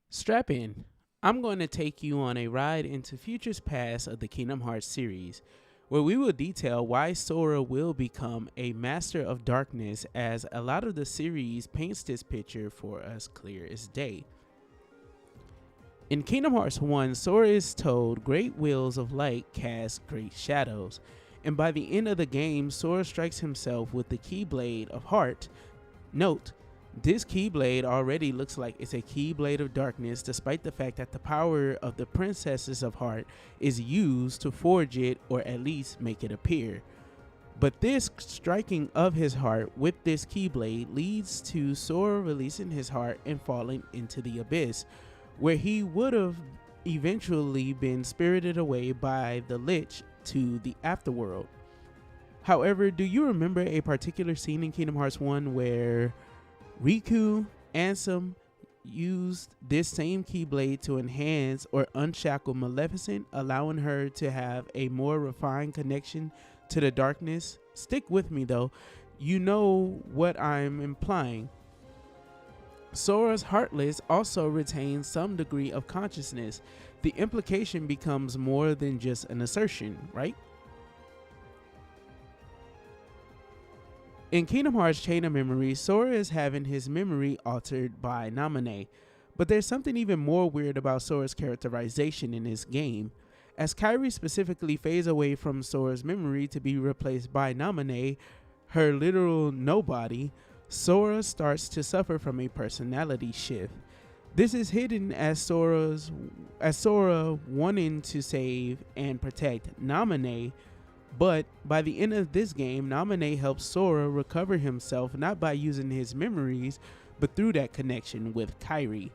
Strap in. I'm going to take you on a ride into futures past of the Kingdom Hearts series, where we will detail why Sora will become a master of darkness, as a lot of the series paints this picture for us clear as day. In Kingdom Hearts 1, Sora is told great wheels of light cast great shadows, and by the end of the game, Sora strikes himself with the Keyblade of Heart. Note, this Keyblade already looks like it's a Keyblade of Darkness, despite the fact that the power of the Princesses of Heart is used to forge it, or at least make it appear. But this striking of his heart with this Keyblade leads to Sora releasing his heart and falling into the abyss, where he would have eventually been spirited away by the Lich to the afterworld. However, do you remember a particular scene in Kingdom Hearts 1 where Riku Ansem used this same Keyblade to enhance or unshackle Maleficent, allowing her to have a more refined connection to the darkness? Stick with me though, you know what I'm implying. Sora's Heartless also retains some degree of consciousness. The implication becomes more than just an assertion, right? In Kingdom Hearts Chain of Memories, Sora is having his memory altered by Naminé, but there's something even more weird about Sora's characterization in this game. As Kairi specifically fades away from Sora's memory to be replaced by Naminé, her literal nobody, Sora starts to suffer from a personality shift. This is hidden as Sora wanting to save and protect Naminé, but by the end of this game, Naminé helps Sora recover himself not by using his memories, but through that connection with Kairi.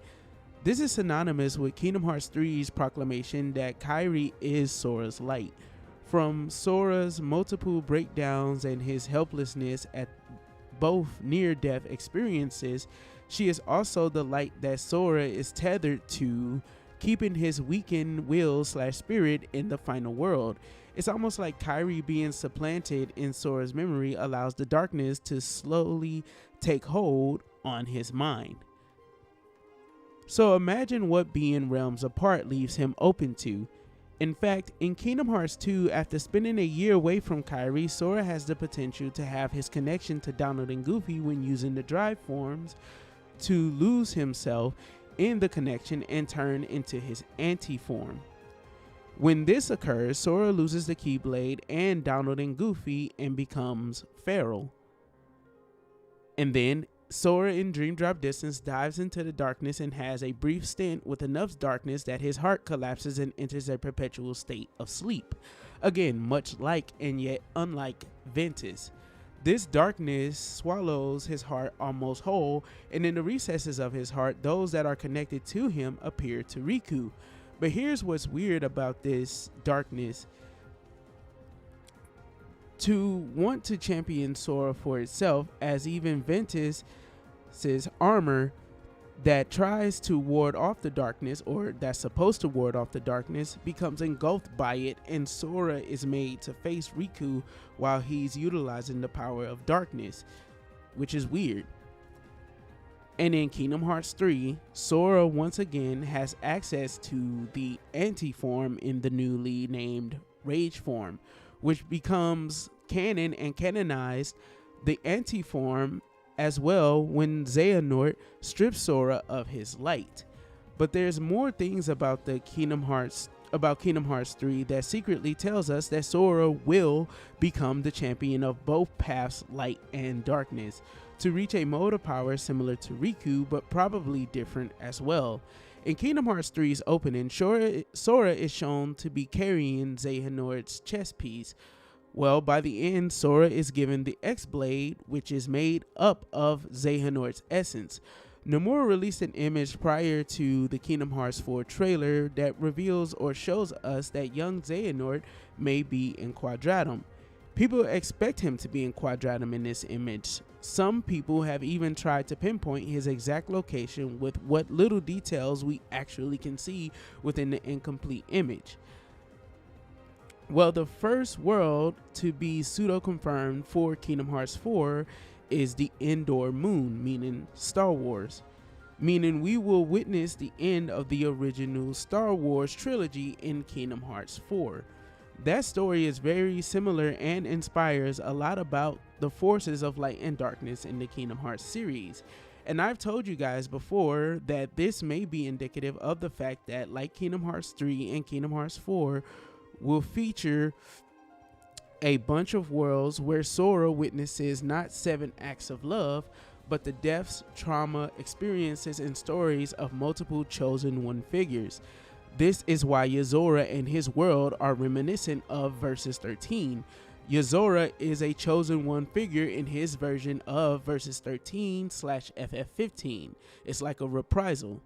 This is synonymous with Kingdom Hearts 3's proclamation that Kairi is Sora's light. From Sora's multiple breakdowns and his helplessness at both near-death experiences, she is also the light that Sora is tethered to, keeping his weakened will/spirit in the final world. It's almost like Kairi being supplanted in Sora's memory allows the darkness to slowly take hold on his mind. So imagine what being realms apart leaves him open to. In fact, in Kingdom Hearts 2, after spending a year away from Kairi, Sora has the potential to have his connection to Donald and Goofy when using the drive forms to lose himself in the connection and turn into his anti-form. When this occurs, Sora loses the Keyblade and Donald and Goofy and becomes feral. And then Sora in Dream Drop Distance dives into the darkness and has a brief stint with enough darkness that his heart collapses and enters a perpetual state of sleep. Again, much like and yet unlike Ventus. This darkness swallows his heart almost whole, and in the recesses of his heart, those that are connected to him appear to Riku. But here's what's weird about this darkness. To want to champion Sora for itself, as even Ventus's armor that tries to ward off the darkness, or that's supposed to ward off the darkness, becomes engulfed by it, and Sora is made to face Riku while he's utilizing the power of darkness, which is weird. And in Kingdom Hearts 3, Sora once again has access to the anti-form in the newly named Rage form, which becomes canon and canonized the anti-form as well when Xehanort strips Sora of his light. But there's more things about Kingdom Hearts 3 that secretly tells us that Sora will become the champion of both paths, light and darkness, to reach a mode of power similar to Riku, but probably different as well. In Kingdom Hearts 3's opening, Sora is shown to be carrying Xehanort's chess piece. Well, by the end, Sora is given the X-Blade, which is made up of Xehanort's essence. Nomura released an image prior to the Kingdom Hearts 4 trailer that reveals or shows us that young Xehanort may be in Quadratum. People expect him to be in Quadratum in this image. Some people have even tried to pinpoint his exact location with what little details we actually can see within the incomplete image. Well, the first world to be pseudo-confirmed for Kingdom Hearts 4 is the Endor Moon, meaning Star Wars. meaning we will witness the end of the original Star Wars trilogy in Kingdom Hearts 4. That story is very similar and inspires a lot about the forces of light and darkness in the Kingdom Hearts series. And I've told you guys before that this may be indicative of the fact that, like Kingdom Hearts 3 and Kingdom Hearts 4, will feature a bunch of worlds where Sora witnesses not 7 acts of love, but the deaths, trauma, experiences, and stories of multiple chosen one figures. This is why Yozora and his world are reminiscent of Versus 13. Yozora is a chosen one figure in his version of Versus 13/FF15. It's like a reprisal.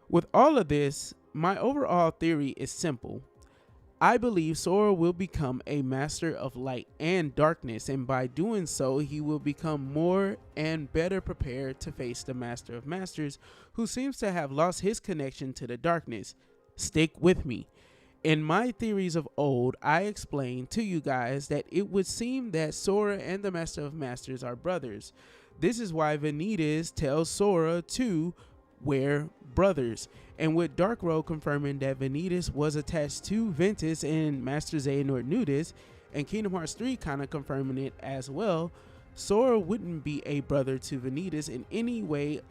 With all of this, my overall theory is simple. I believe Sora will become a master of light and darkness, and by doing so, he will become more and better prepared to face the Master of Masters, who seems to have lost his connection to the darkness. Stick with me. In my theories of old, I explained to you guys that it would seem that Sora and the Master of Masters are brothers. This is why Vanitas tells Sora to wear brothers, and with Dark Road confirming that Vanitas was attached to Ventus and Master Xehanort knew this, and Kingdom Hearts 3 kind of confirming it as well, Sora wouldn't be a brother to Vanitas in any way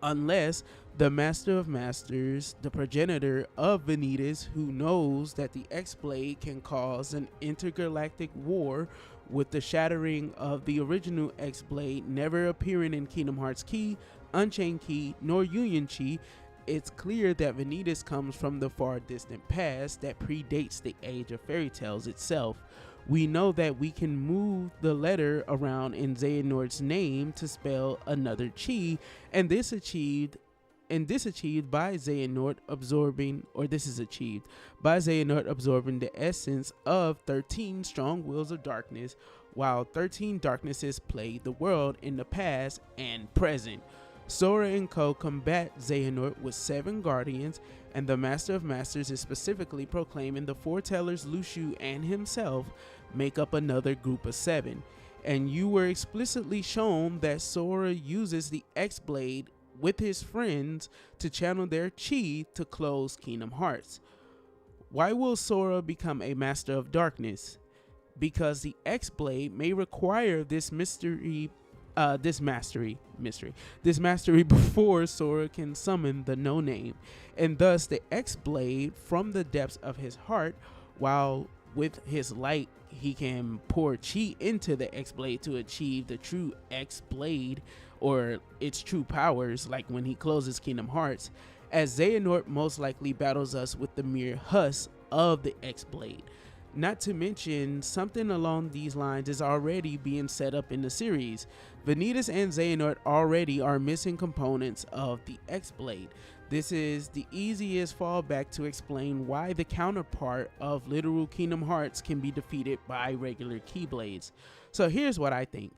unless the Master of Masters, the progenitor of Vanitas, who knows that the X-Blade can cause an intergalactic war, with the shattering of the original X-Blade never appearing in Kingdom Hearts Key, Unchained Key, nor Union Chi, it's clear that Vanitas comes from the far distant past that predates the age of fairy tales itself. We know that we can move the letter around in Xehanort's name to spell another Chi, and this is achieved by Xehanort absorbing the essence of 13 strong wills of darkness, while 13 darknesses plague the world in the past and present. Sora and Co. combat Xehanort with 7 guardians, and the Master of Masters is specifically proclaiming the foretellers Luxu and himself make up another group of 7. And you were explicitly shown that Sora uses the X-Blade with his friends to channel their chi to close Kingdom Hearts. Why will Sora become a Master of Darkness? Because the X-Blade may require this mastery before Sora can summon the No Name, and thus the X-Blade from the depths of his heart, while with his light he can pour chi into the X-Blade to achieve the true X-Blade or its true powers, like when he closes Kingdom Hearts, as Xehanort most likely battles us with the mere husk of the X-Blade. Not to mention, something along these lines is already being set up in the series. Vanitas and Xehanort already are missing components of the X-Blade. This is the easiest fallback to explain why the counterpart of literal Kingdom Hearts can be defeated by regular Keyblades. So here's what I think.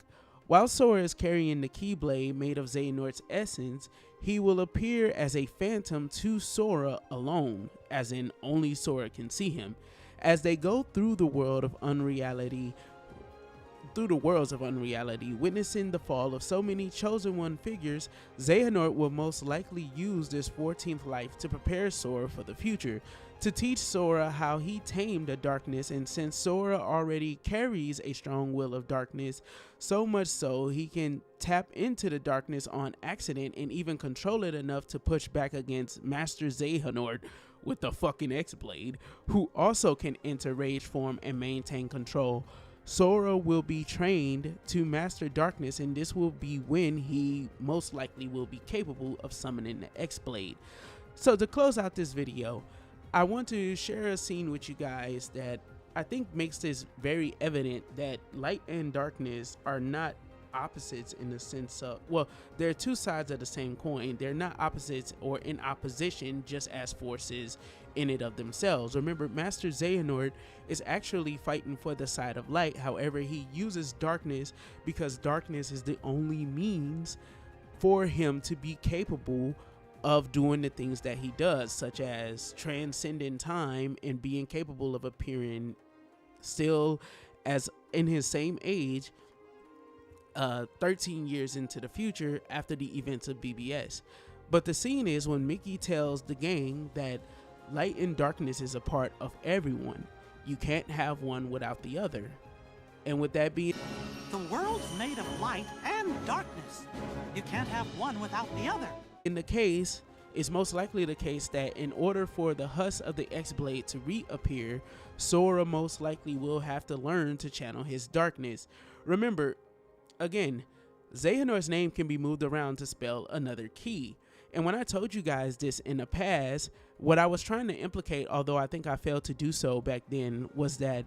While Sora is carrying the Keyblade made of Xehanort's essence, he will appear as a phantom to Sora alone, as in only Sora can see him. As they go through the worlds of unreality, witnessing the fall of so many chosen one figures, Xehanort will most likely use this 14th life to prepare Sora for the future, to teach Sora how he tamed the darkness, and since Sora already carries a strong will of darkness, so much so he can tap into the darkness on accident and even control it enough to push back against Master Xehanort with the fucking X-Blade, who also can enter rage form and maintain control. Sora will be trained to master darkness, and this will be when he most likely will be capable of summoning the X-Blade. So to close out this video, I want to share a scene with you guys that I think makes this very evident that light and darkness are not opposites in the sense of, well, they're two sides of the same coin. They're not opposites or in opposition just as forces in it of themselves. Remember, Master Xehanort is actually fighting for the side of light. However, he uses darkness because darkness is the only means for him to be capable of doing the things that he does, such as transcending time and being capable of appearing still as in his same age 13 years into the future after the events of BBS. But the scene is when Mickey tells the gang that light and darkness is a part of everyone. You can't have one without the other. And with that being, the world's made of light and darkness. You can't have one without the other. In the case, it's most likely the case that in order for the husk of the X-Blade to reappear, Sora most likely will have to learn to channel his darkness. Remember, again, Xehanort's name can be moved around to spell another key. And when I told you guys this in the past, what I was trying to implicate, although I think I failed to do so back then, was that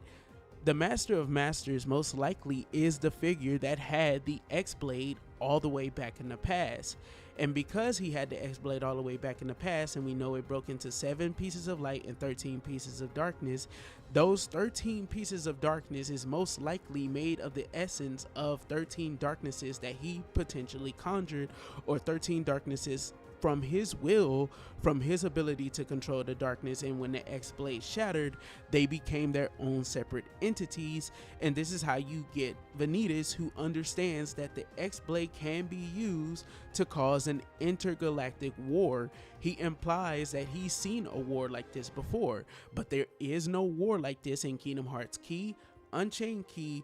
the Master of Masters most likely is the figure that had the X-Blade all the way back in the past. And because he had the X-Blade all the way back in the past, and we know it broke into 7 pieces of light and 13 pieces of darkness, those 13 pieces of darkness is most likely made of the essence of 13 darknesses that he potentially conjured, or 13 darknesses from his will, from his ability to control the darkness. And when the X-Blade shattered, they became their own separate entities. And this is how you get Vanitas, who understands that the X-Blade can be used to cause an intergalactic war. He implies that he's seen a war like this before, but there is no war like this in Kingdom Hearts Key, Unchained Key,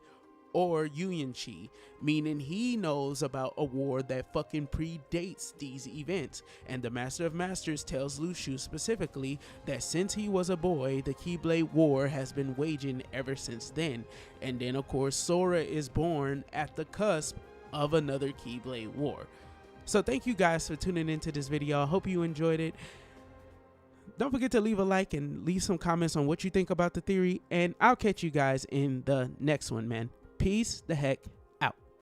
or Union Chi, meaning he knows about a war that fucking predates these events. And the Master of Masters tells Lucius specifically that since he was a boy, the Keyblade War has been waging ever since then. And then of course Sora is born at the cusp of another Keyblade War. So thank you guys for tuning into this video. I hope you enjoyed it. Don't forget to leave a like and leave some comments on what you think about the theory, and I'll catch you guys in the next one, man. Peace the heck